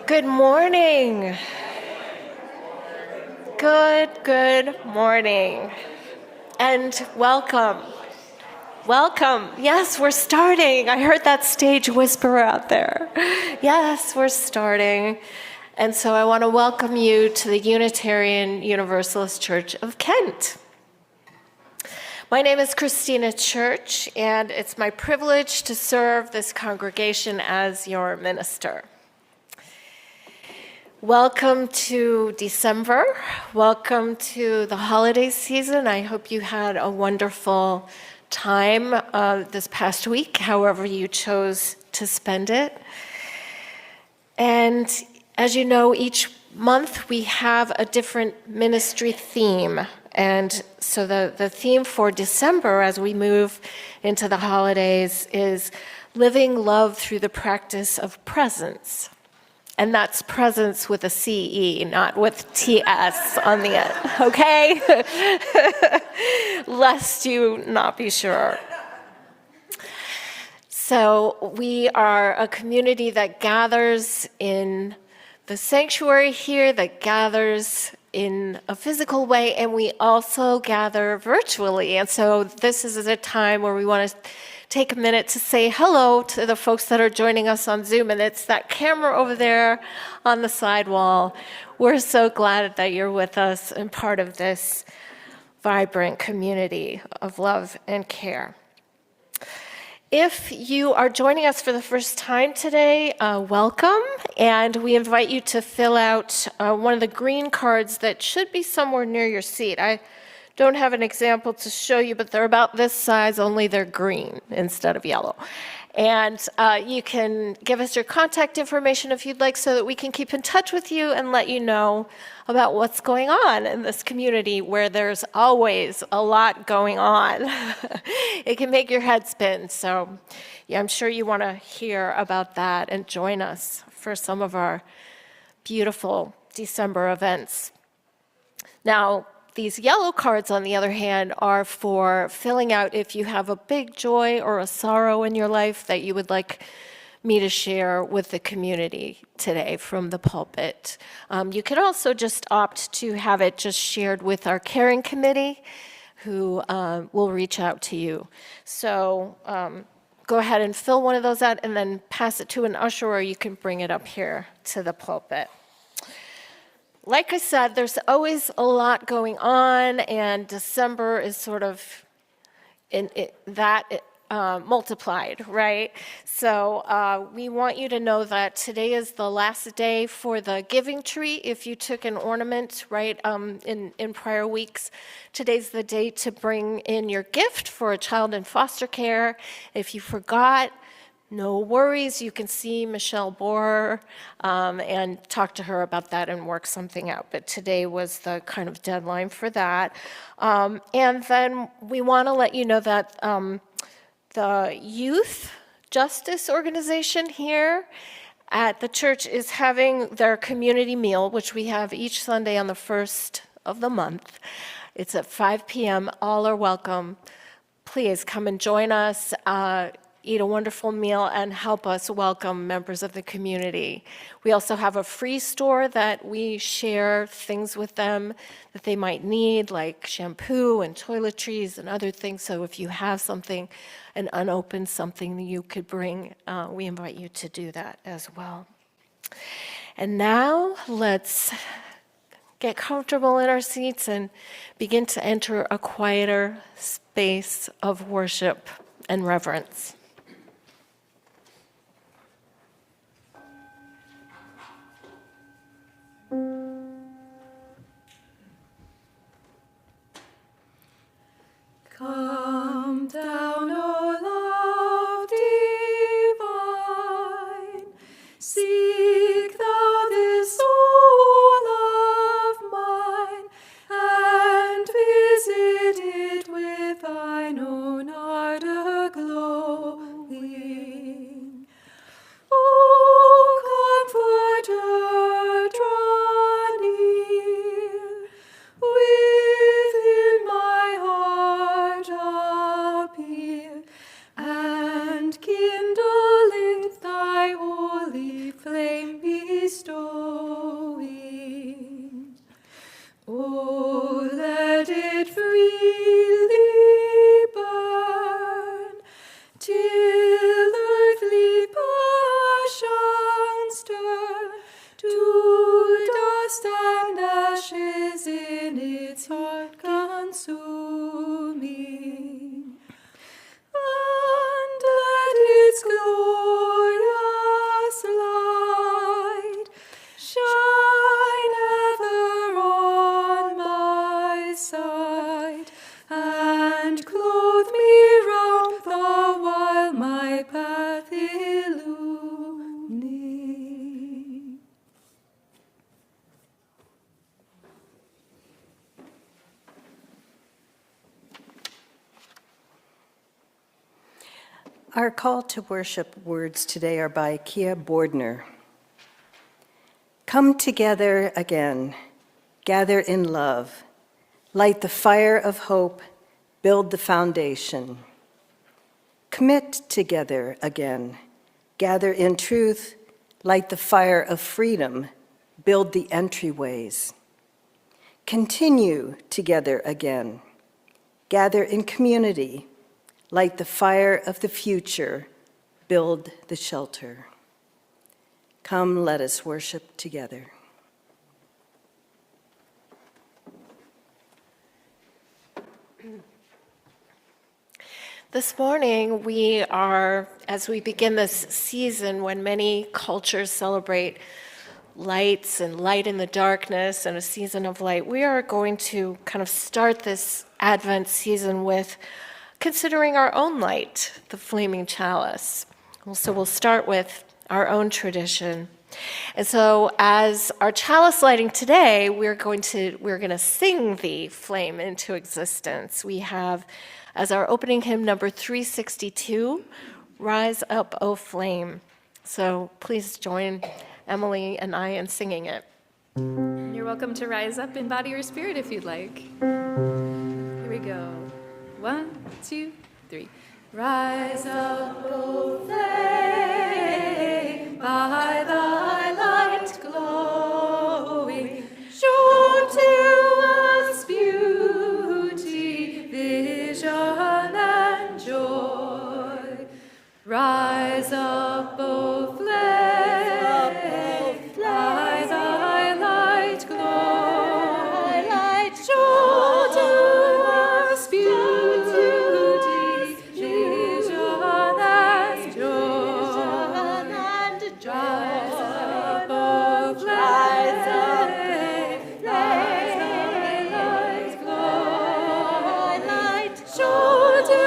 Good morning. Good morning. And welcome. Welcome. Yes, we're starting. I heard that stage whisper out there. Yes, we're starting. And so I want to welcome you to the Unitarian Universalist Church of Kent. My name is Christina Church, and it's my privilege to serve this congregation as your minister. Welcome to December. Welcome to the holiday season. I hope you had a wonderful time this past week, however you chose to spend it. And as you know, each month we have a different ministry theme. And so the theme for December as we move into the holidays is living love through the practice of presence. And that's presence with a C-E, not with T-S on the end, okay? Lest you not be sure. So we are a community that gathers in the sanctuary here, that gathers in a physical way, and we also gather virtually. And so this is a time where we want to take a minute to say hello to the folks that are joining us on Zoom, and it's that camera over there on the side wall. We're so glad that you're with us and part of this vibrant community of love and care. If you are joining us for the first time today, welcome, and we invite you to fill out one of the green cards that should be somewhere near your seat. I don't have an example to show you, but they're about this size, only they're green instead of yellow. And you can give us your contact information if you'd like so that we can keep in touch with you and let you know about what's going on in this community where there's always a lot going on. It can make your head spin. So yeah, I'm sure you want to hear about that and join us for some of our beautiful December events. Now, these yellow cards, on the other hand, are for filling out if you have a big joy or a sorrow in your life that you would like me to share with the community today from the pulpit. You could also just opt to have it just shared with our caring committee, who will reach out to you. So go ahead and fill one of those out and then pass it to an usher, or you can bring it up here to the pulpit. Like I said, there's always a lot going on, and December is sort of multiplied, right? So we want you to know that today is the last day for the giving tree. If you took an ornament, right, in prior weeks, today's the day to bring in your gift for a child in foster care. If you forgot, no worries, you can see Michelle Borer and talk to her about that and work something out. But today was the kind of deadline for that. And then we want to let you know that the Youth Justice Organization here at the church is having their community meal, which we have each Sunday on the first of the month. It's at 5 p.m. All are welcome. Please come and join us. Eat a wonderful meal and help us welcome members of the community. We also have a free store that we share things with them that they might need, like shampoo and toiletries and other things. So if you have something, an unopened something that you could bring, we invite you to do that as well. And now let's get comfortable in our seats and begin to enter a quieter space of worship and reverence. Come down, O love divine, seek thou this soul of mine, and visit it with thine own ardor glow. bestowing. Oh, let it freely burn, till earthly passions turn to dust and ashes in its heart consuming. And let its glorious light shine ever on my sight, and clothe me round the while my path illumining. Our call to worship words today are by Kia Bordner. Come together again, gather in love, light the fire of hope, build the foundation. Commit together again, gather in truth, light the fire of freedom, build the entryways. Continue together again, gather in community, light the fire of the future, build the shelter. Come, let us worship together. This morning, we are, as we begin this season when many cultures celebrate lights and light in the darkness and a season of light, we are going to kind of start this Advent season with considering our own light, the flaming chalice. So we'll start with our own tradition. And so as our chalice lighting today, we're going to sing the flame into existence. We have as our opening hymn number 362, Rise Up, O Flame. So please join Emily and I in singing it. You're welcome to rise up in body or spirit if you'd like. Here we go. 1, 2, 3. Rise up, O flame, by thy light glowing, show to us beauty, vision, and joy. Rise up, O flame, by thy light glowing, show to us beauty, vision, and joy. Rise up, O flame, by thy light glowing, show to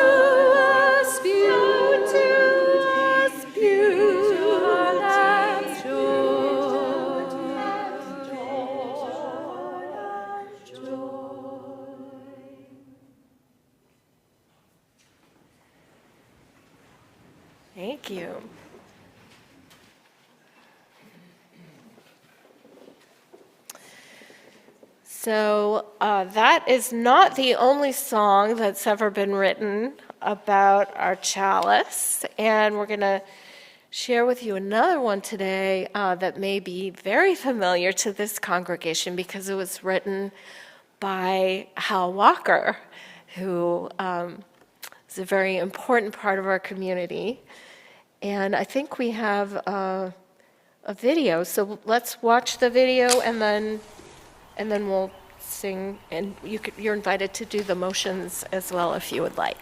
us beauty, vision, and joy. Thank you. So that is not the only song that's ever been written about our chalice, and we're going to share with you another one today that may be very familiar to this congregation because it was written by Hal Walker, who is a very important part of our community. And I think we have a video, so let's watch the video and then we'll sing, and you're invited to do the motions as well if you would like.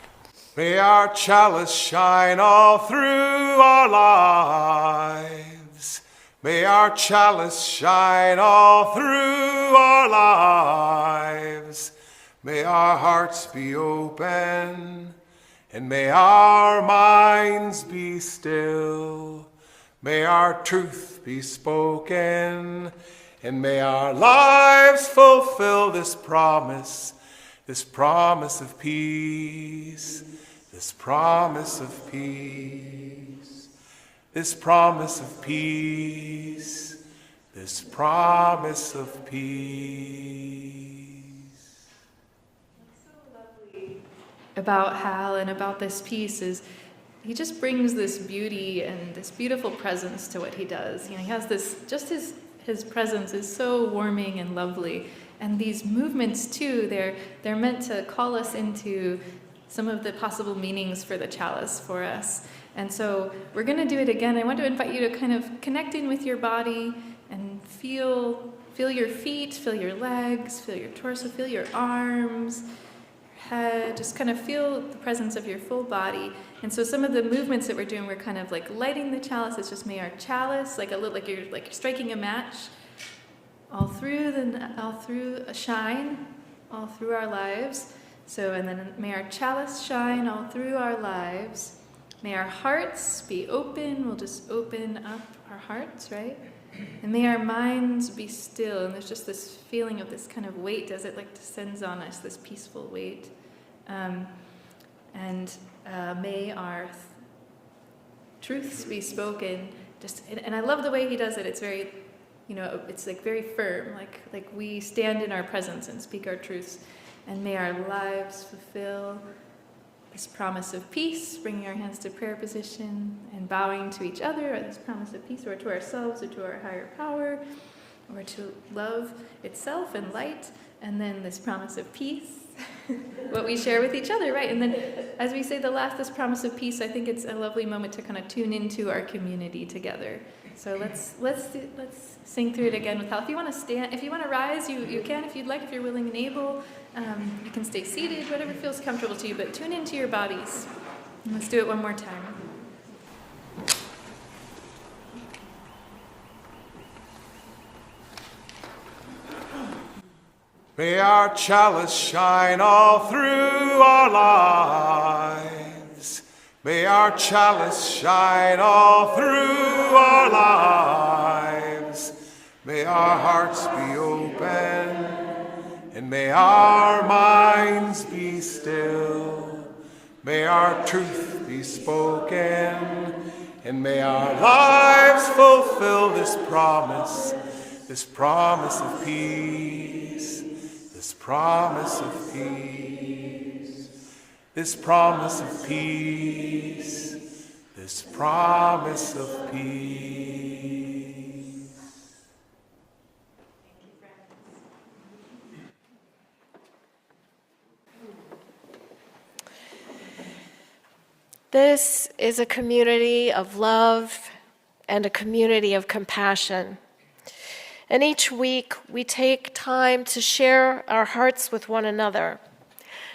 May our chalice shine all through our lives. May our chalice shine all through our lives. May our hearts be open, and may our minds be still. May our truth be spoken, and may our lives fulfill this promise of peace, this promise of peace, this promise of peace, this promise of peace. About Hal and about this piece is he just brings this beauty and this beautiful presence to what he does. He has this, just his presence is so warming and lovely. And these movements too, they're meant to call us into some of the possible meanings for the chalice for us. And so we're going to do it again. I want to invite you to kind of connect in with your body and feel your feet, feel your legs, feel your torso, feel your arms, your head. Just kind of feel the presence of your full body. And so some of the movements that we're doing, we're kind of like lighting the chalice. It's just may our chalice, like you're striking a match, all through a shine, all through our lives. So, and then may our chalice shine all through our lives. May our hearts be open. We'll just open up our hearts, right? And may our minds be still. And there's just this feeling of this kind of weight as it like descends on us, this peaceful weight. May our truths be spoken. And I love the way he does it. It's very, it's like very firm. Like we stand in our presence and speak our truths. And may our lives fulfill this promise of peace, bringing our hands to prayer position and bowing to each other, or this promise of peace, or to ourselves, or to our higher power, or to love itself and light, and then this promise of peace, what we share with each other, right? And then as we say this promise of peace, I think it's a lovely moment to kind of tune into our community together. So let's sing through it again with Hal. If you want to stand, if you want to rise, you can. If you'd like, if you're willing and able, you can stay seated, whatever feels comfortable to you. But tune into your bodies. And let's do it one more time. May our chalice shine all through our lives. May our chalice shine all through our lives. May our hearts be open, and may our minds be still. May our truth be spoken, and may our lives fulfill this promise of peace, this promise of peace, this promise of peace, this promise of peace. This is a community of love and a community of compassion. And each week we take time to share our hearts with one another,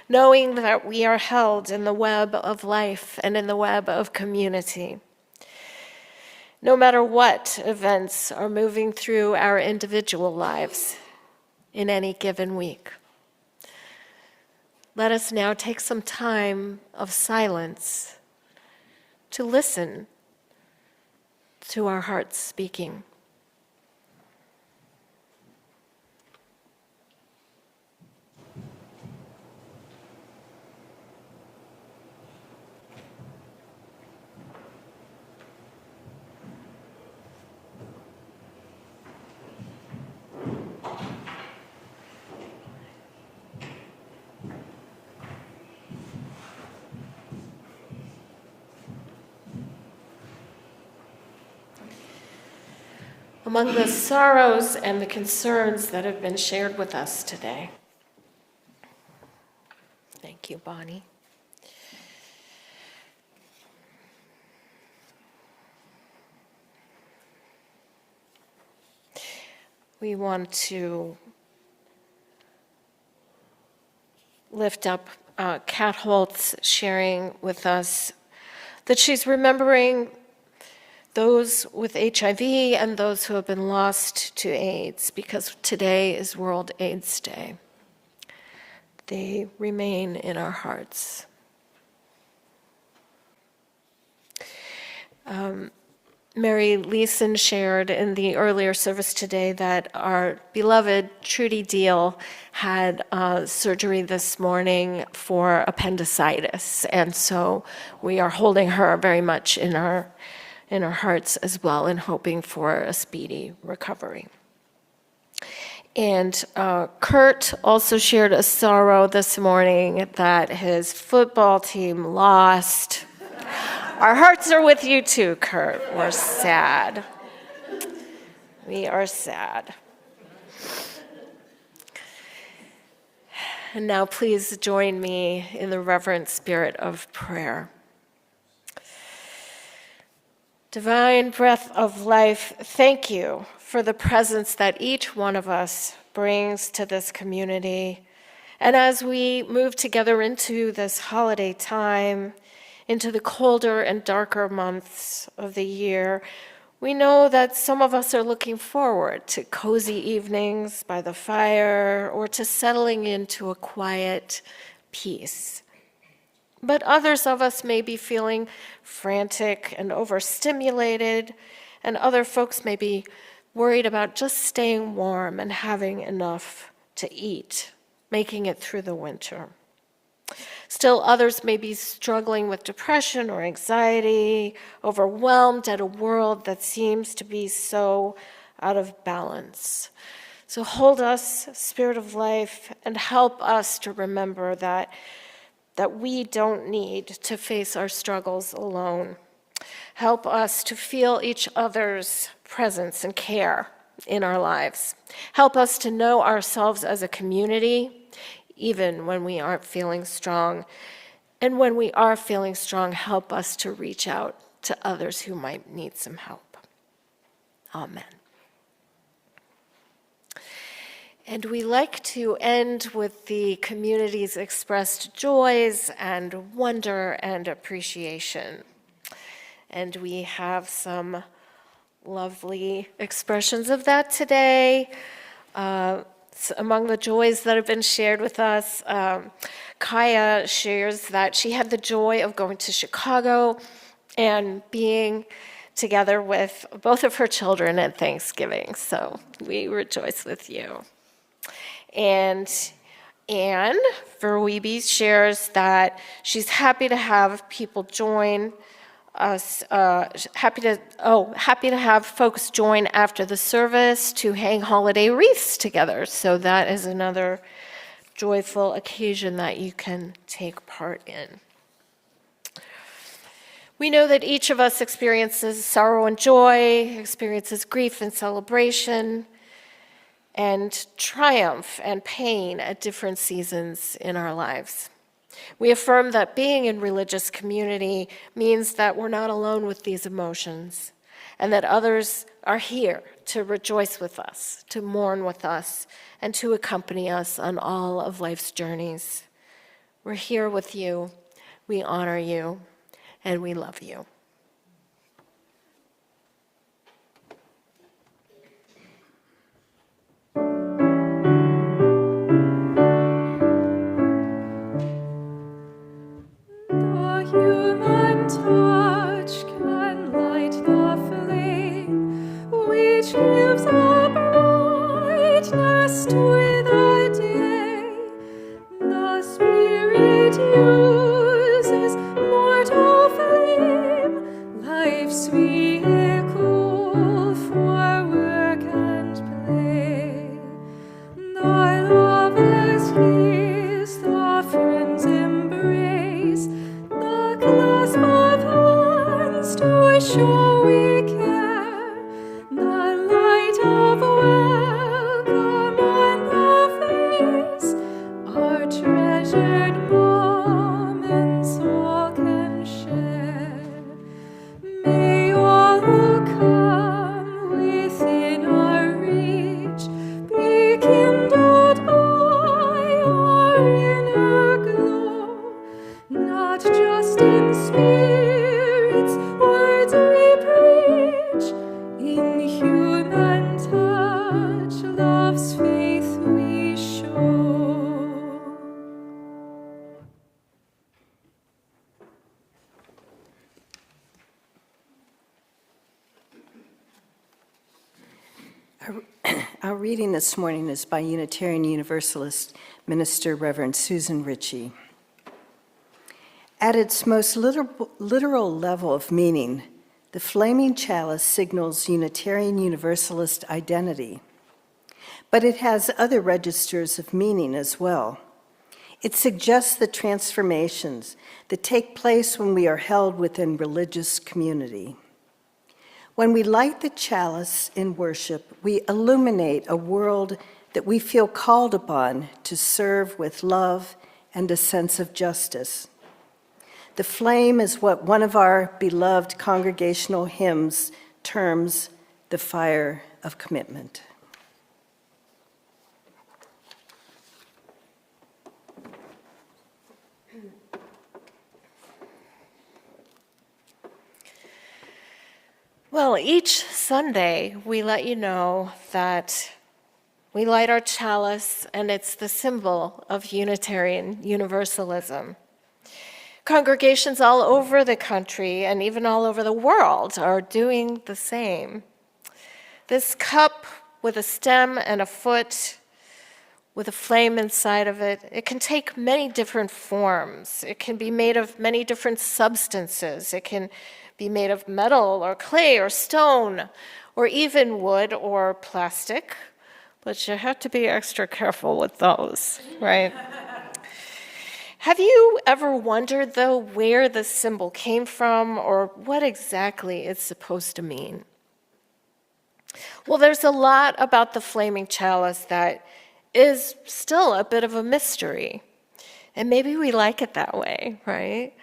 knowing that we are held in the web of life and in the web of community. No matter what events are moving through our individual lives in any given week. Let us now take some time of silence to listen to our hearts speaking. Among the sorrows and the concerns that have been shared with us today. Thank you, Bonnie. We want to lift up Kat Holtz sharing with us that she's remembering those with HIV and those who have been lost to AIDS, because today is World AIDS Day. They remain in our hearts. Mary Leeson shared in the earlier service today that our beloved Trudy Deal had surgery this morning for appendicitis, and so we are holding her very much in our hearts as well, and hoping for a speedy recovery. And Kurt also shared a sorrow this morning that his football team lost. Our hearts are with you too, Kurt. We're sad. We are sad. And now please join me in the reverent spirit of prayer. Divine breath of life, thank you for the presence that each one of us brings to this community. And as we move together into this holiday time, into the colder and darker months of the year, we know that some of us are looking forward to cozy evenings by the fire or to settling into a quiet peace. But others of us may be feeling frantic and overstimulated, and other folks may be worried about just staying warm and having enough to eat, making it through the winter. Still, others may be struggling with depression or anxiety, overwhelmed at a world that seems to be so out of balance. So hold us, Spirit of Life, and help us to remember that we don't need to face our struggles alone. Help us to feel each other's presence and care in our lives. Help us to know ourselves as a community, even when we aren't feeling strong. And when we are feeling strong, help us to reach out to others who might need some help. Amen. And we like to end with the community's expressed joys and wonder and appreciation. And we have some lovely expressions of that today. Among the joys that have been shared with us, Kaya shares that she had the joy of going to Chicago and being together with both of her children at Thanksgiving. So we rejoice with you. And Anne Verweeby shares that she's happy to have people join us, happy to have folks join after the service to hang holiday wreaths together. So that is another joyful occasion that you can take part in. We know that each of us experiences sorrow and joy, experiences grief and celebration, and triumph and pain at different seasons in our lives. We affirm that being in religious community means that we're not alone with these emotions, and that others are here to rejoice with us, to mourn with us, and to accompany us on all of life's journeys. We're here with you, we honor you, and we love you. Human touch can light the flame, which gives a brightness to the day. The Spirit uses mortal flame, life's vehicle for work and play. The lover's kiss, the friend's embrace, the clasp of hands to show we care, the light of welcome on the face, our treasured moments all can share. May all who come within our reach be kindled by our inner glow, not just in spirits, words we preach, in human touch, love's faith we show. Our reading this morning is by Unitarian Universalist Minister Reverend Susan Ritchie. At its most literal level of meaning, the flaming chalice signals Unitarian Universalist identity. But it has other registers of meaning as well. It suggests the transformations that take place when we are held within religious community. When we light the chalice in worship, we illuminate a world that we feel called upon to serve with love and a sense of justice. The flame is what one of our beloved congregational hymns terms the fire of commitment. Well, each Sunday we let you know that we light our chalice, and it's the symbol of Unitarian Universalism. Congregations all over the country and even all over the world are doing the same. This cup with a stem and a foot, with a flame inside of it, it can take many different forms. It can be made of many different substances. It can be made of metal or clay or stone or even wood or plastic, but you have to be extra careful with those, right? Have you ever wondered, though, where the symbol came from or what exactly it's supposed to mean? Well, there's a lot about the flaming chalice that is still a bit of a mystery, and maybe we like it that way, right?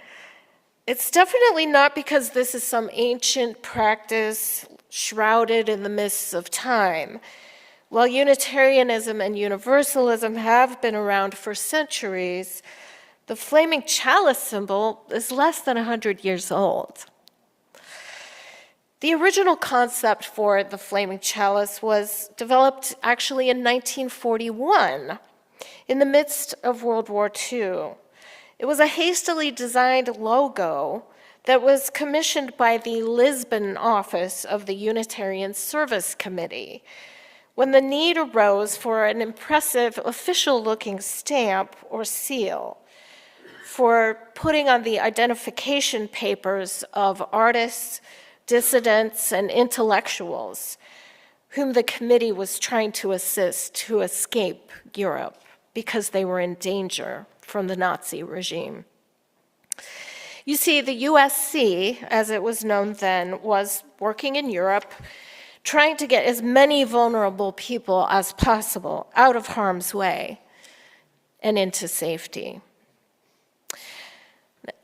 It's definitely not because this is some ancient practice shrouded in the mists of time. While Unitarianism and Universalism have been around for centuries, the flaming chalice symbol is less than 100 years old. The original concept for the flaming chalice was developed actually in 1941, in the midst of World War II. It was a hastily designed logo that was commissioned by the Lisbon office of the Unitarian Service Committee when the need arose for an impressive official-looking stamp or seal for putting on the identification papers of artists, dissidents, and intellectuals whom the committee was trying to assist to escape Europe because they were in danger from the Nazi regime. You see, the USC, as it was known then, was working in Europe, trying to get as many vulnerable people as possible out of harm's way and into safety.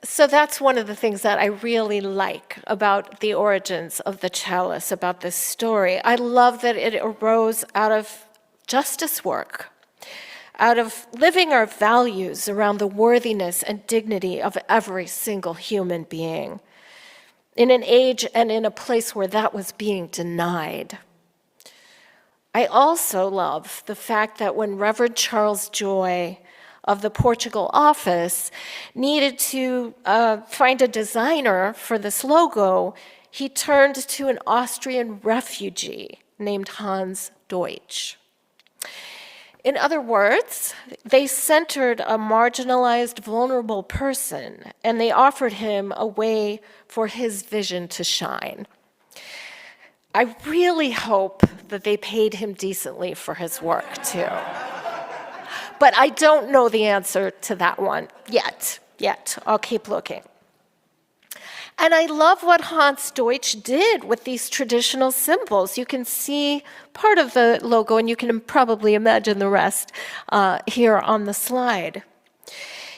So that's one of the things that I really like about the origins of the chalice, about this story. I love that it arose out of justice work, out of living our values around the worthiness and dignity of every single human being, in an age and in a place where that was being denied. I also love the fact that when Reverend Charles Joy of the Portugal office needed to find a designer for this logo, he turned to an Austrian refugee named Hans Deutsch. In other words, they centered a marginalized, vulnerable person, and they offered him a way for his vision to shine. I really hope that they paid him decently for his work, too. But I don't know the answer to that one yet. I'll keep looking. And I love what Hans Deutsch did with these traditional symbols. You can see part of the logo, and you can probably imagine the rest here on the slide.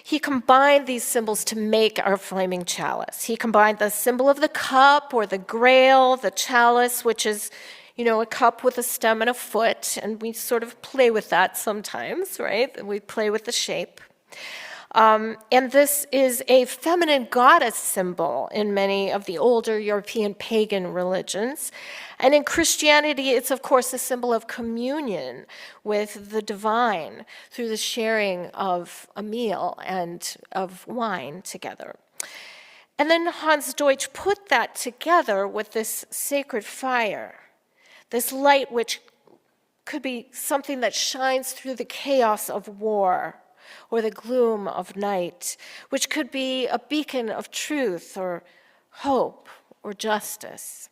He combined these symbols to make our flaming chalice. He combined the symbol of the cup or the grail, the chalice, which is, a cup with a stem and a foot, and we sort of play with that sometimes, right? We play with the shape. And this is a feminine goddess symbol in many of the older European pagan religions. And in Christianity, it's, of course, a symbol of communion with the divine through the sharing of a meal and of wine together. And then Hans Deutsch put that together with this sacred fire, this light which could be something that shines through the chaos of war or the gloom of night, which could be a beacon of truth or hope or justice.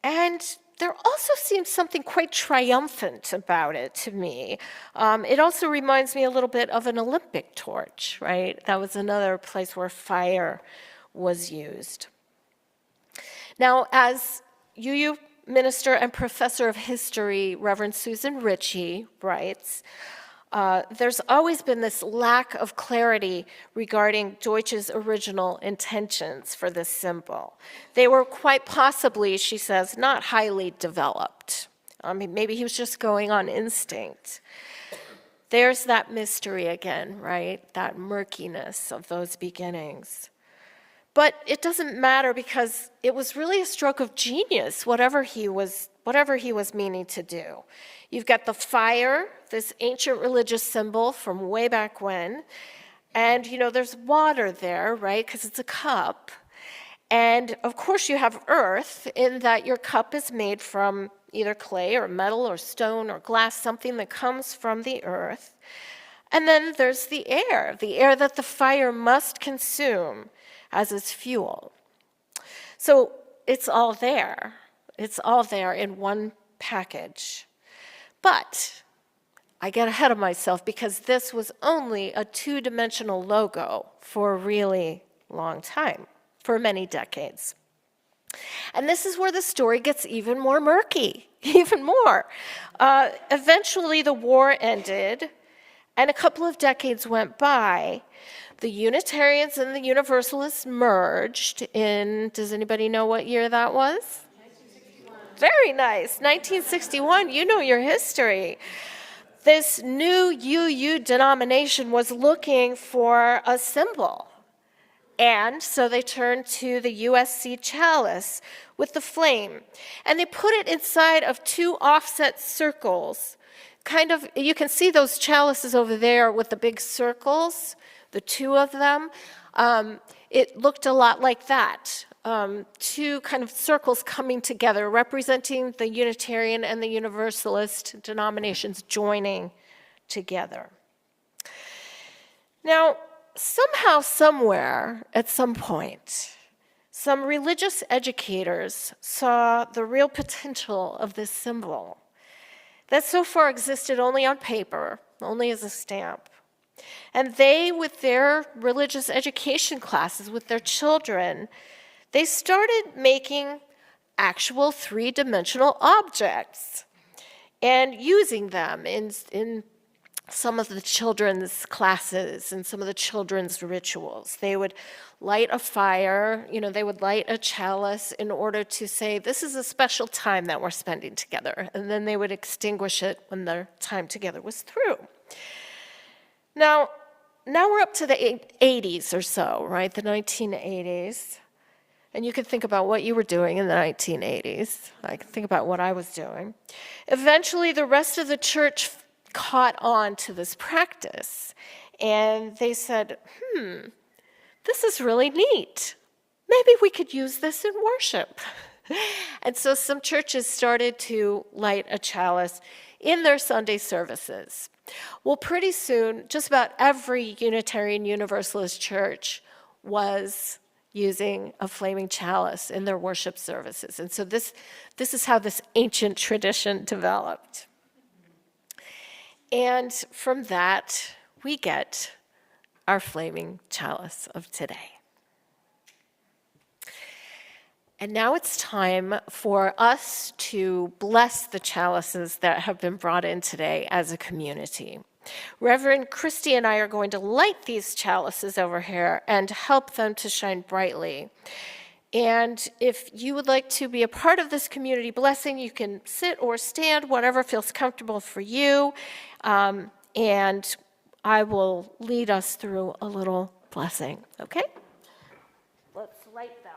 And there also seems something quite triumphant about it to me. It also reminds me a little bit of an Olympic torch, right? That was another place where fire was used. Now, as UU minister and professor of history, Reverend Susan Ritchie writes, there's always been this lack of clarity regarding Deutsch's original intentions for this symbol. They were quite possibly, she says, not highly developed. I mean, maybe he was just going on instinct. There's that mystery again, right? That murkiness of those beginnings. But it doesn't matter because it was really a stroke of genius, whatever he was meaning to do. You've got the fire, this ancient religious symbol from way back when, and there's water there, right? Because it's a cup. And of course you have earth in that your cup is made from either clay or metal or stone or glass, something that comes from the earth. And then there's the air that the fire must consume as its fuel. So it's all there. It's all there in one package. But I get ahead of myself because this was only a two-dimensional logo for a really long time, for many decades. And this is where the story gets even more murky, even more. Eventually the war ended, and a couple of decades went by. The Unitarians and the Universalists merged in, does anybody know what year that was? 1961. Very nice, 1961, you know your history. This new UU denomination was looking for a symbol. And so they turned to the USC chalice with the flame. And they put it inside of two offset circles. Kind of, you can see those chalices over there with the big circles, the two of them. It looked a lot like that. Two kind of circles coming together, representing the Unitarian and the Universalist denominations joining together. Now, somehow, somewhere, at some point, some religious educators saw the real potential of this symbol that so far existed only on paper, only as a stamp. And they, with their religious education classes, with their children, they started making actual three-dimensional objects and using them in some of the children's classes and some of the children's rituals. They would light a fire, they would light a chalice in order to say, this is a special time that we're spending together. And then they would extinguish it when their time together was through. Now we're up to the 80s or so, right? The 1980s. And you can think about what you were doing in the 1980s. I can think about what I was doing. Eventually, the rest of the church caught on to this practice. And they said, this is really neat. Maybe we could use this in worship. And so some churches started to light a chalice in their Sunday services. Well, pretty soon, just about every Unitarian Universalist church was using a flaming chalice in their worship services. And so this is how this ancient tradition developed. And from that, we get our flaming chalice of today. And now it's time for us to bless the chalices that have been brought in today as a community. Reverend Christy and I are going to light these chalices over here and help them to shine brightly. And if you would like to be a part of this community blessing, you can sit or stand, whatever feels comfortable for you. And I will lead us through a little blessing, okay? Let's light them.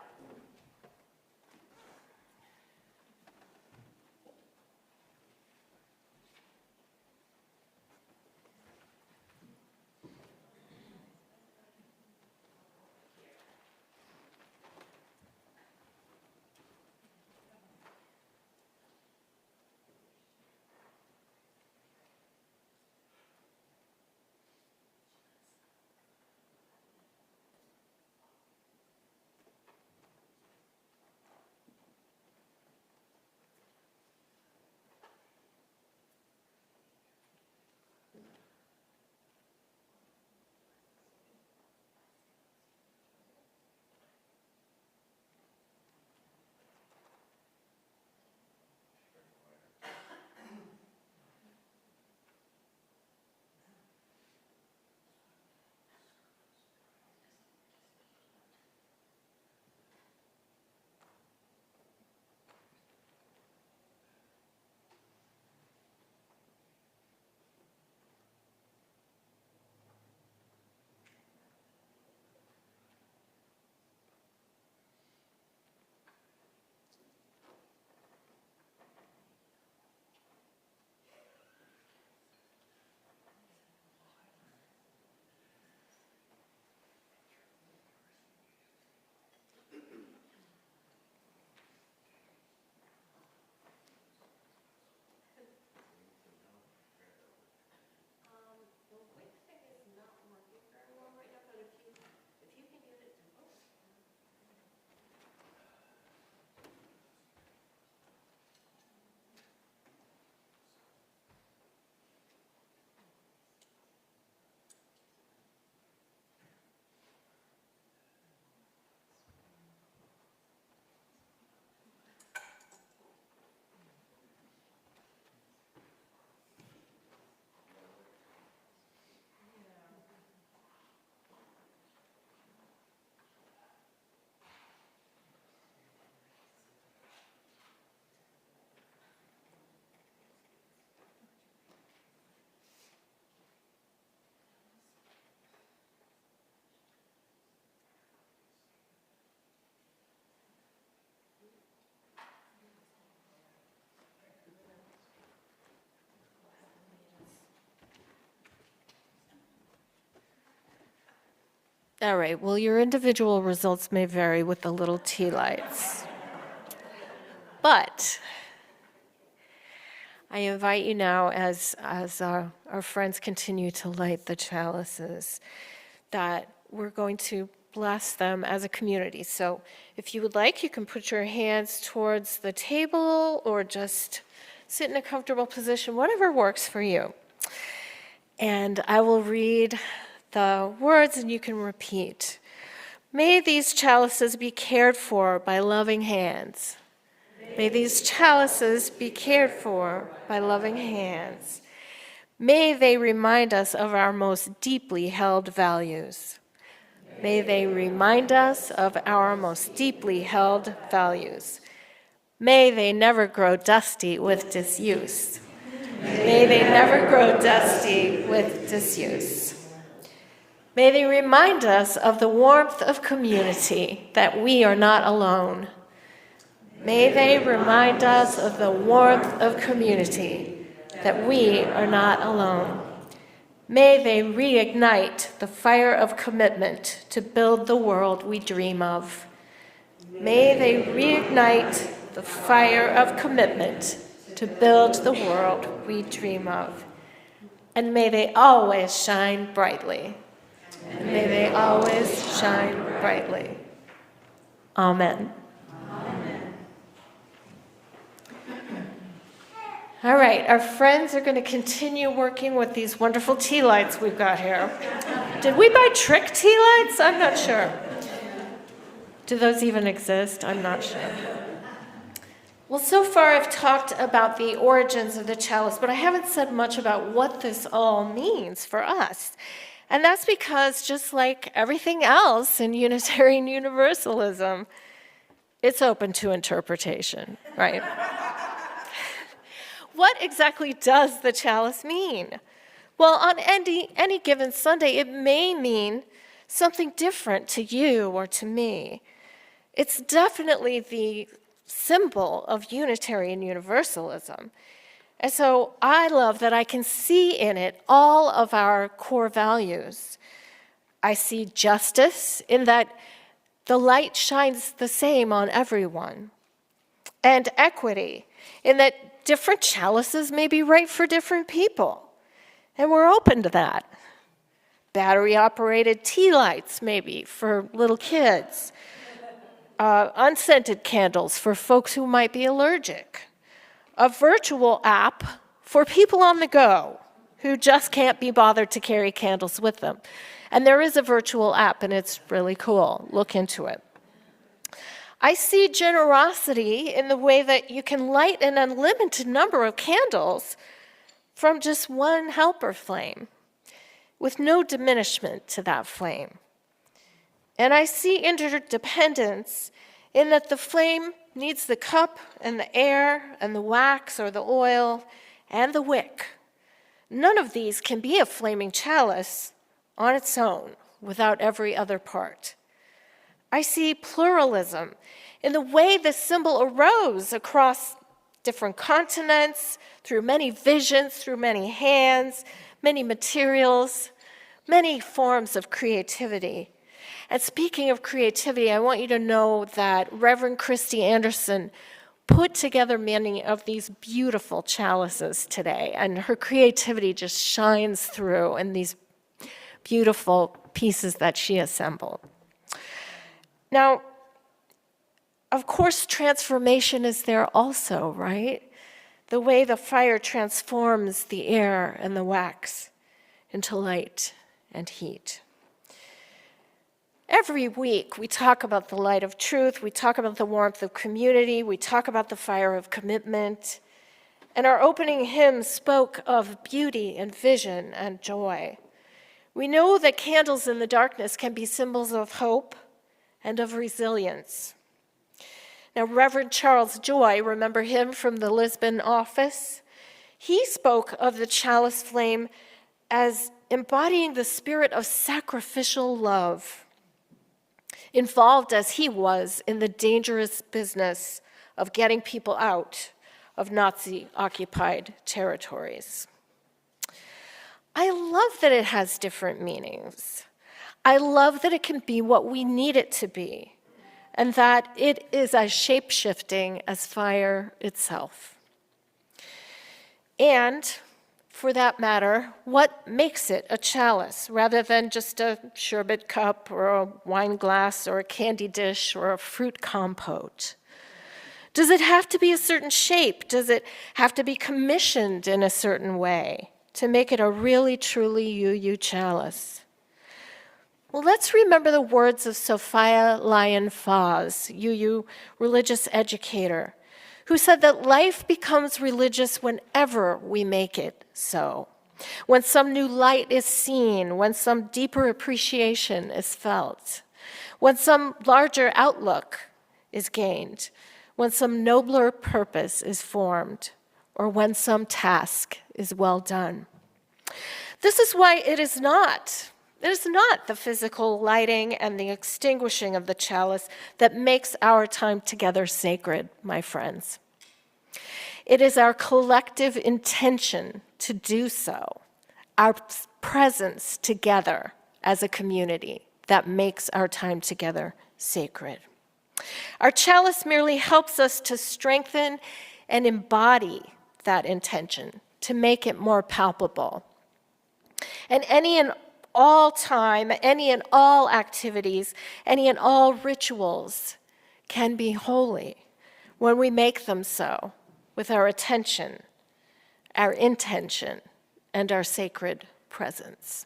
All right, well, your individual results may vary with the little tea lights. But I invite you now, as our friends continue to light the chalices, that we're going to bless them as a community. So if you would like, you can put your hands towards the table or just sit in a comfortable position, whatever works for you. And I will read the words and you can repeat. May these chalices be cared for by loving hands. May these chalices be cared for by loving hands. May they remind us of our most deeply held values. May they remind us of our most deeply held values. May they never grow dusty with disuse. May they never grow dusty with disuse. May they remind us of the warmth of community, that we are not alone. May they remind us of the warmth of community, that we are not alone. May they reignite the fire of commitment to build the world we dream of. May they reignite the fire of commitment to build the world we dream of. And may they always shine brightly. And may they always shine brightly. Amen. All right, our friends are going to continue working with these wonderful tea lights we've got here. Did we buy trick tea lights? I'm not sure. Do those even exist? I'm not sure. Well, so far I've talked about the origins of the chalice, but I haven't said much about what this all means for us. And that's because, just like everything else in Unitarian Universalism, it's open to interpretation, right? What exactly does the chalice mean? Well, on any given Sunday, it may mean something different to you or to me. It's definitely the symbol of Unitarian Universalism. And so I love that I can see in it all of our core values. I see justice in that the light shines the same on everyone, and equity in that different chalices may be right for different people, and we're open to that. Battery-operated tea lights, maybe, for little kids. Unscented candles for folks who might be allergic. A virtual app for people on the go who just can't be bothered to carry candles with them. And there is a virtual app, and it's really cool. Look into it. I see generosity in the way that you can light an unlimited number of candles from just one helper flame, with no diminishment to that flame. And I see interdependence in that the flame needs the cup and the air and the wax or the oil and the wick. None of these can be a flaming chalice on its own without every other part. I see pluralism in the way the symbol arose across different continents, through many visions, through many hands, many materials, many forms of creativity. And speaking of creativity, I want you to know that Reverend Christy Anderson put together many of these beautiful chalices today, and her creativity just shines through in these beautiful pieces that she assembled. Now, of course, transformation is there also, right? The way the fire transforms the air and the wax into light and heat. Every week, we talk about the light of truth, we talk about the warmth of community, we talk about the fire of commitment, and our opening hymn spoke of beauty and vision and joy. We know that candles in the darkness can be symbols of hope and of resilience. Now, Reverend Charles Joy, remember him from the Lisbon office? He spoke of the chalice flame as embodying the spirit of sacrificial love, involved as he was in the dangerous business of getting people out of Nazi-occupied territories. I love that it has different meanings. I love that it can be what we need it to be, and that it is as shape-shifting as fire itself. And, for that matter, what makes it a chalice rather than just a sherbet cup or a wine glass or a candy dish or a fruit compote? Does it have to be a certain shape? Does it have to be commissioned in a certain way to make it a really, truly UU chalice? Well, let's remember the words of Sophia Lyon-Fahs, UU religious educator, who said that life becomes religious whenever we make it so. When some new light is seen, when some deeper appreciation is felt, when some larger outlook is gained, when some nobler purpose is formed, or when some task is well done. This is why it is not the physical lighting and the extinguishing of the chalice that makes our time together sacred, my friends. It is our collective intention to do so, our presence together as a community that makes our time together sacred. Our chalice merely helps us to strengthen and embody that intention, to make it more palpable. And any and all time, any and all activities, any and all rituals can be holy when we make them so with our attention, our intention, and our sacred presence.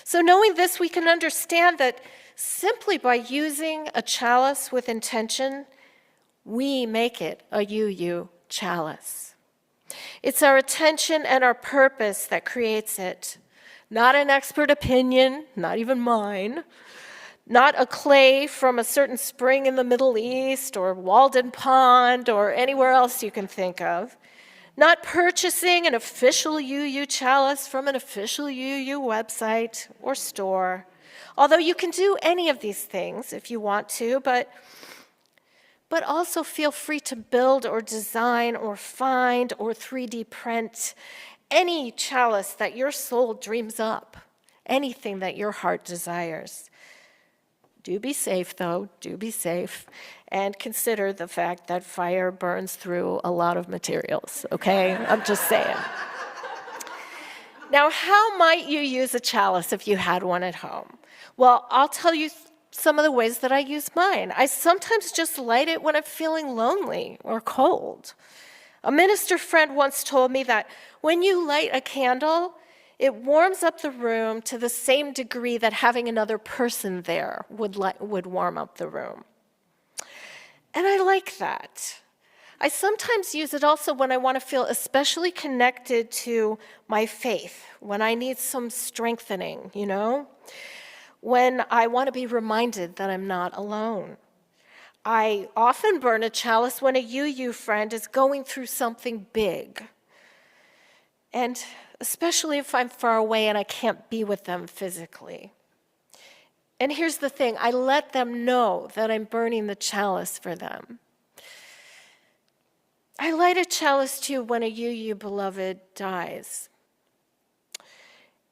So knowing this, we can understand that simply by using a chalice with intention, we make it a UU chalice. It's our attention and our purpose that creates it. Not an expert opinion, not even mine, not a clay from a certain spring in the Middle East or Walden Pond or anywhere else you can think of, not purchasing an official UU chalice from an official UU website or store, although you can do any of these things if you want to, but also feel free to build or design or find or 3D print any chalice that your soul dreams up, anything that your heart desires. Do be safe, though, do be safe, and consider the fact that fire burns through a lot of materials, okay? I'm just saying. Now, how might you use a chalice if you had one at home? Well, I'll tell you some of the ways that I use mine. I sometimes just light it when I'm feeling lonely or cold. A minister friend once told me that when you light a candle, it warms up the room to the same degree that having another person there would warm up the room. And I like that. I sometimes use it also when I want to feel especially connected to my faith, when I need some strengthening, when I want to be reminded that I'm not alone. I often burn a chalice when a UU friend is going through something big. And especially if I'm far away and I can't be with them physically. And here's the thing, I let them know that I'm burning the chalice for them. I light a chalice too when a UU beloved dies.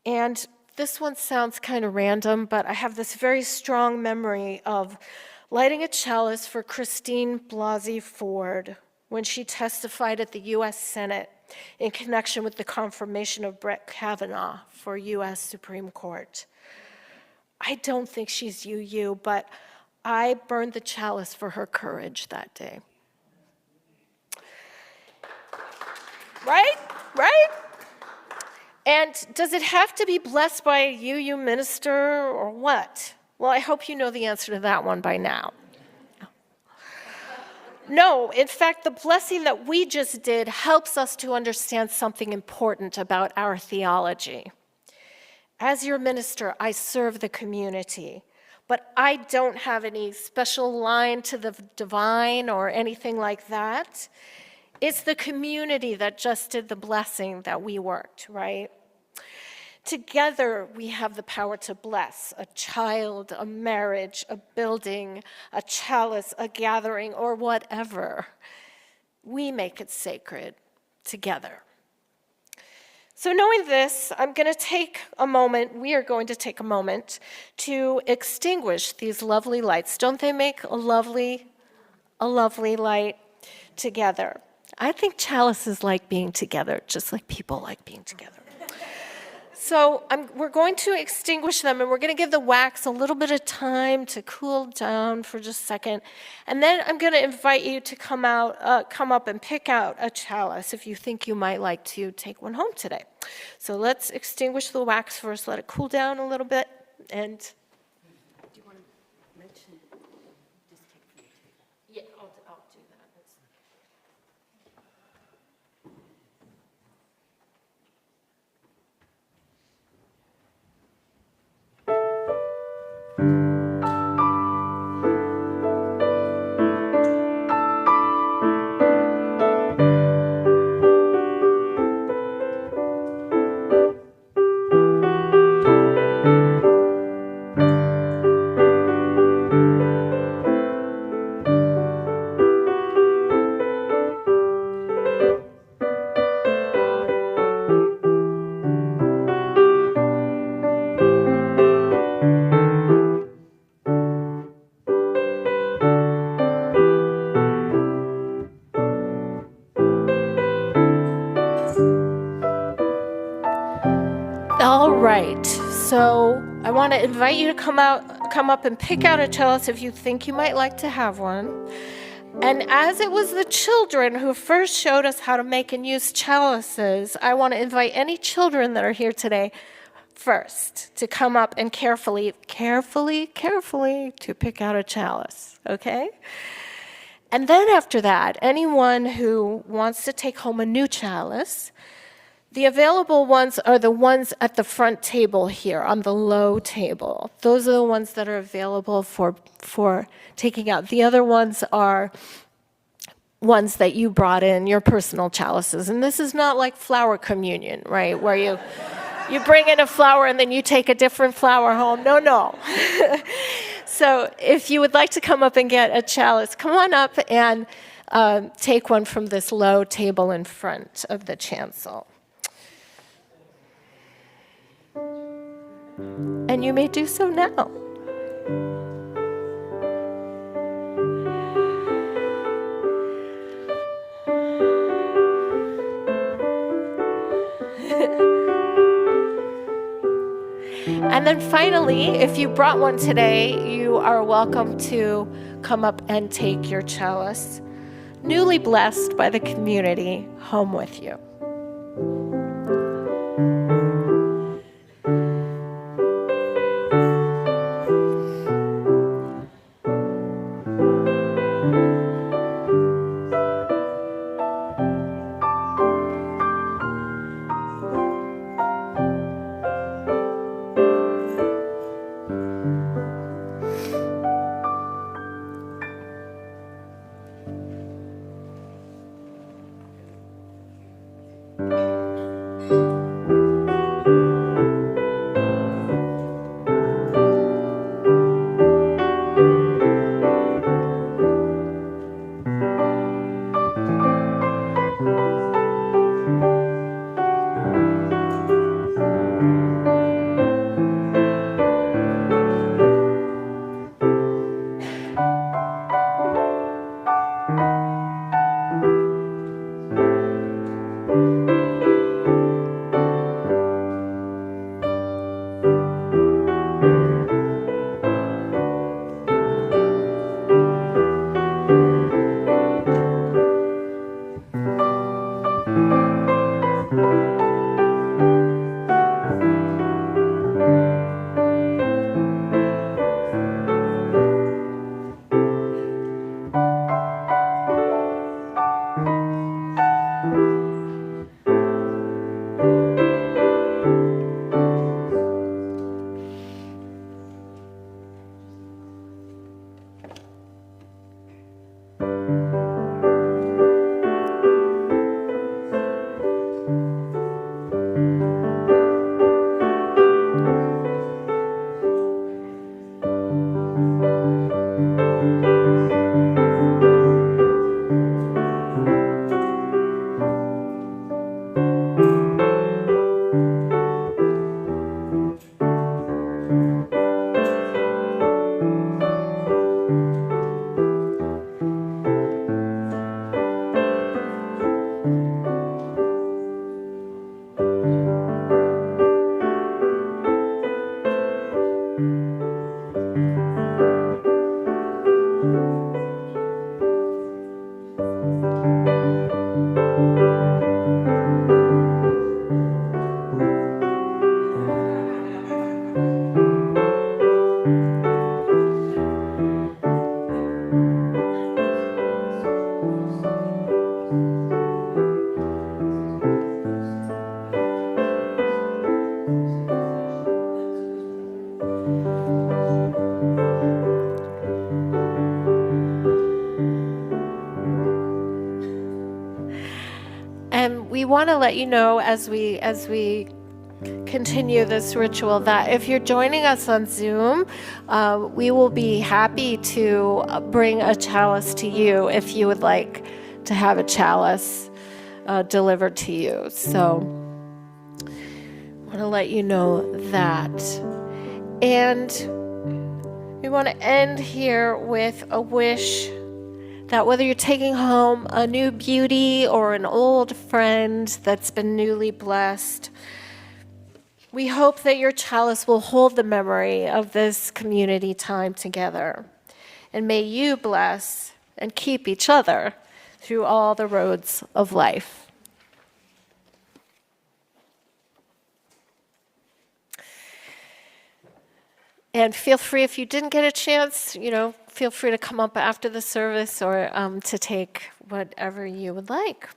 And this one sounds kind of random, but I have this very strong memory of lighting a chalice for Christine Blasey Ford when she testified at the U.S. Senate in connection with the confirmation of Brett Kavanaugh for U.S. Supreme Court. I don't think she's UU, but I burned the chalice for her courage that day. Right? And does it have to be blessed by a UU minister or what? Well, I hope you know the answer to that one by now. No, in fact, the blessing that we just did helps us to understand something important about our theology. As your minister, I serve the community, but I don't have any special line to the divine or anything like that. It's the community that just did the blessing that we worked, right? Together, we have the power to bless a child, a marriage, a building, a chalice, a gathering, or whatever. We make it sacred together. So knowing this, I'm going to take a moment, we are going to take a moment to extinguish these lovely lights. Don't they make a lovely light together? I think chalices like being together, just like people like being together. So we're going to extinguish them, and we're going to give the wax a little bit of time to cool down for just a second. And then I'm going to invite you to come up and pick out a chalice if you think you might like to take one home today. So let's extinguish the wax first, let it cool down a little bit, and do you want to mention? Just take from your table. Yeah, I'll do that. All right, so I want to invite you to come up and pick out a chalice if you think you might like to have one. And as it was the children who first showed us how to make and use chalices, I want to invite any children that are here today first to come up and carefully to pick out a chalice, okay? And then after that, anyone who wants to take home a new chalice, the available ones are the ones at the front table here on the low table. Those are the ones that are available for taking out. The other ones are ones that you brought in, your personal chalices. And this is not like flower communion, right, where you bring in a flower and then you take a different flower home. No. So if you would like to come up and get a chalice, come on up and take one from this low table in front of the chancel. And you may do so now. And then finally, if you brought one today, you are welcome to come up and take your chalice, newly blessed by the community, home with you. want to let you know as we continue this ritual that if you're joining us on Zoom, we will be happy to bring a chalice to you if you would like to have a chalice delivered to you. So I want to let you know that. And we want to end here with a wish that whether you're taking home a new beauty or an old friend that's been newly blessed, we hope that your chalice will hold the memory of this community time together. And may you bless and keep each other through all the roads of life. And feel free, if you didn't get a chance, feel free to come up after the service or to take whatever you would like.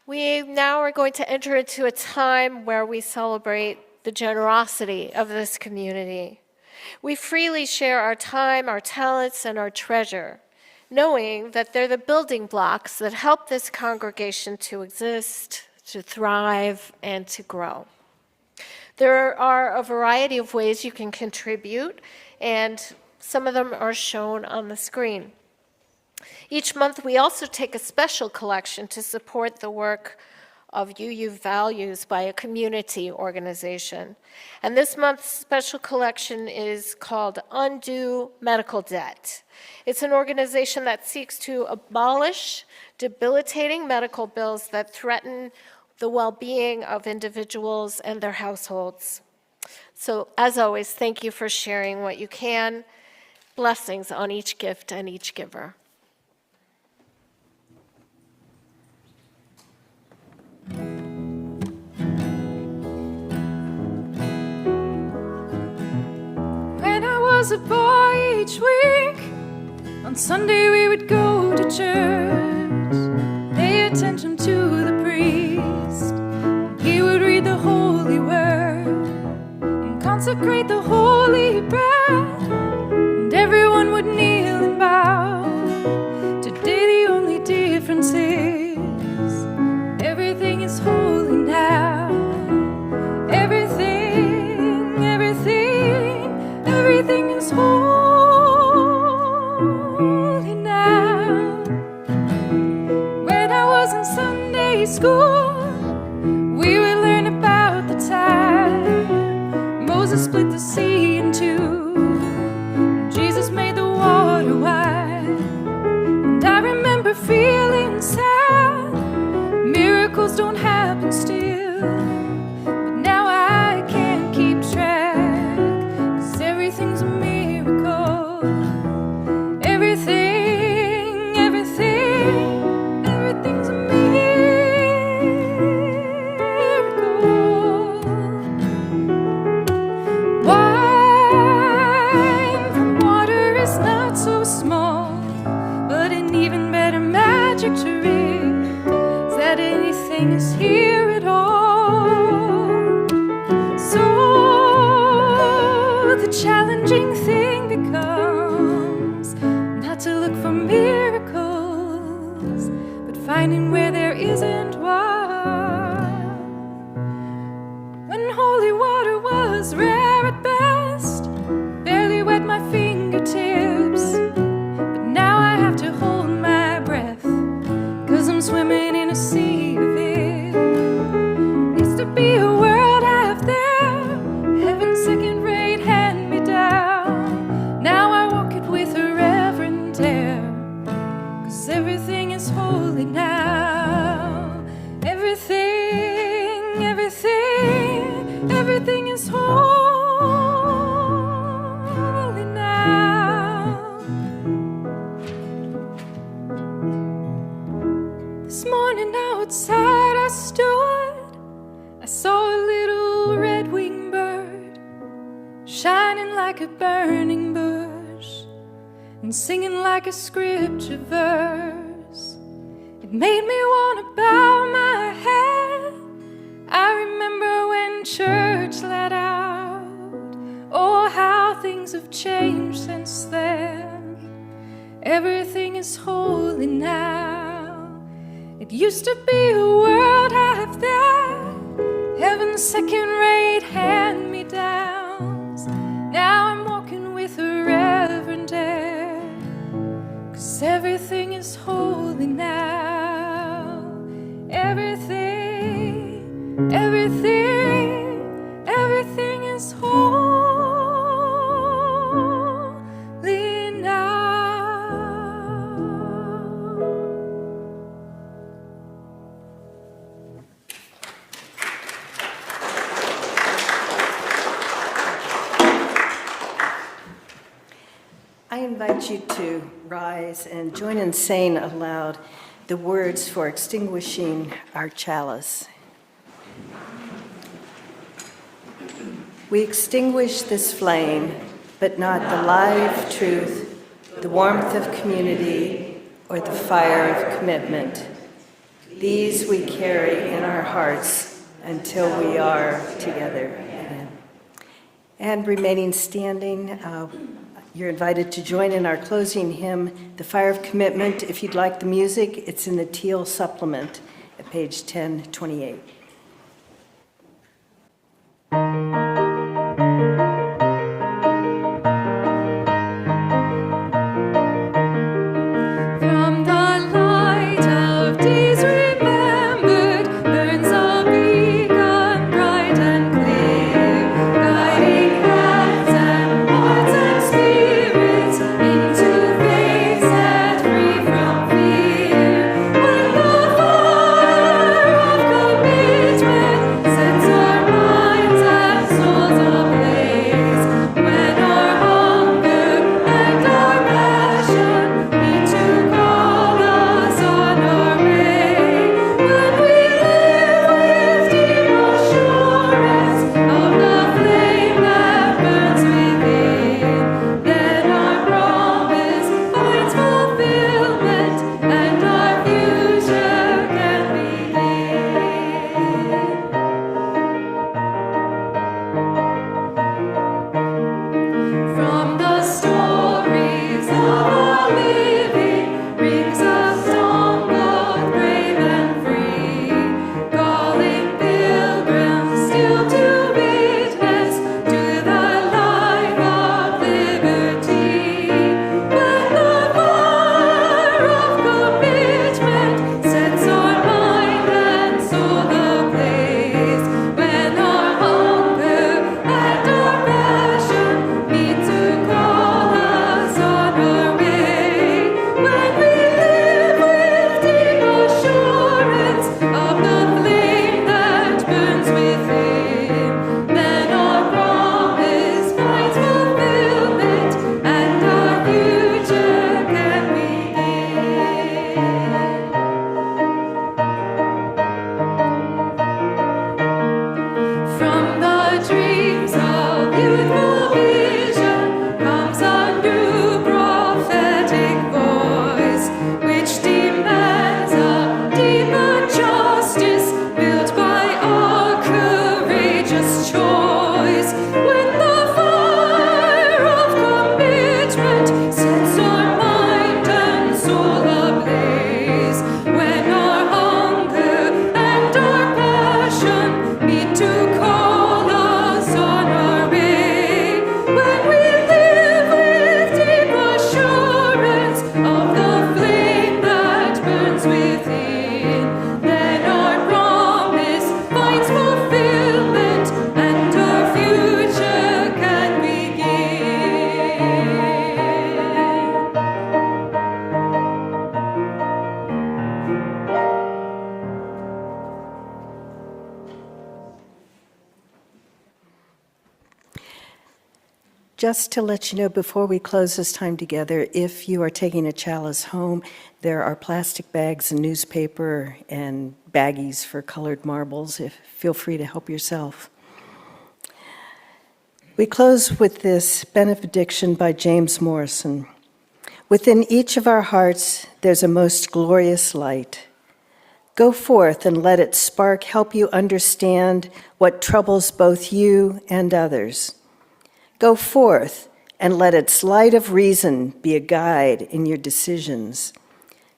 We now are going to enter into a time where we celebrate the generosity of this community. We freely share our time, our talents, and our treasure, knowing that they're the building blocks that help this congregation to exist, to thrive, and to grow. There are a variety of ways you can contribute, and some of them are shown on the screen. Each month, we also take a special collection to support the work of UU Values by a community organization. And this month's special collection is called Undo Medical Debt. It's an organization that seeks to abolish debilitating medical bills that threaten the well-being of individuals and their households. So, as always, thank you for sharing what you can. Blessings on each gift and each giver. When I was a boy, each week on Sunday we would go to church, pay attention to the priest. He would read the holy word and consecrate the holy bread, and everyone would kneel and bow. Today the only difference is everything is holy now. Everything is holy now. When I was in Sunday school, we would learn about the time Moses split the sea in two, Jesus made the water wide. And I remember feeling sad, miracles don't happen still, but now I can't keep track. Everything's a miracle. Everything's a miracle. Wine from water is not so small, but an even better magic trick is that anything is here at all. So the challenging thing becomes not to look for miracles, but finding where there isn't one. When holy water was rare at best, barely wet my fingertips, but now I have to hold my breath, 'cause I'm swimming in a sea of it. Used to be a world out there, heaven's second-rate hand-me-down. Now I walk it with a reverent air, 'cause everything is holy now. Everything is holy now. This morning outside I stood, I saw a little red-winged bird shining like a burning bush and singing like a scripture verse. It made me want to bow my head. I remember when church let out. Oh, how things have changed since then. Everything is holy now. It used to be a world half there, heaven's second-rate hand-me-downs. Now I'm walking with a reverent air, 'cause everything is holy now. Everything, everything, everything is holy now. I invite you to rise and join in saying aloud the words for extinguishing our chalice. We extinguish this flame, but not the live truth, the warmth of community, or the fire of commitment. These we carry in our hearts until we are together again. And remaining standing, you're invited to join in our closing hymn, The Fire of Commitment. If you'd like the music, it's in the Teal supplement at page 1028. From the light of days remembered burns a beacon bright and clear, guiding hands and hearts and spirits into faith set free from fear. When the fire of commitment sets our minds and souls ablaze, when our hunger and our passion need to call us on our way, when we live with deep assurance of the flame that burns within, then our promise finds fulfillment and our future can begin. From the stories of our living rings a song both brave and free, calling pilgrims still to witness to the life of liberty. When the fire of commitment sets our mind and soul ablaze, when our hunger and our passion need to call us on our way, when we live with deep assurance of the flame that burns within, then our promise finds fulfillment and our future can begin. From the dreams of youthful vision comes a new prophetic voice, which demands a deeper justice built by our courageous choice. When the fire of commitment sets our mind and soul ablaze, when our hunger and our passion need to call us on our way, when we live with deep assurance of the flame that burns within, then our promise finds fulfillment and our future can begin. Just to let you know before we close this time together, if you are taking a chalice home, there are plastic bags and newspaper and baggies for colored marbles. Feel free to help yourself. We close with this benediction by James Morrison. Within each of our hearts, there's a most glorious light. Go forth and let its spark help you understand what troubles both you and others. Go forth and let its light of reason be a guide in your decisions.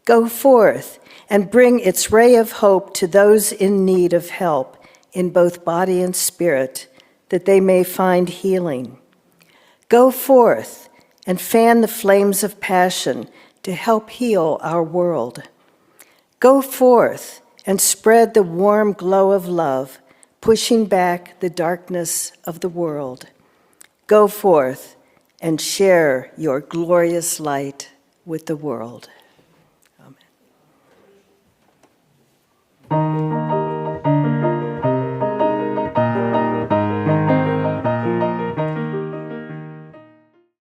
Go forth and bring its ray of hope to those in need of help in both body and spirit, that they may find healing. Go forth and fan the flames of passion to help heal our world. Go forth and spread the warm glow of love, pushing back the darkness of the world. Go forth and share your glorious light with the world. Amen.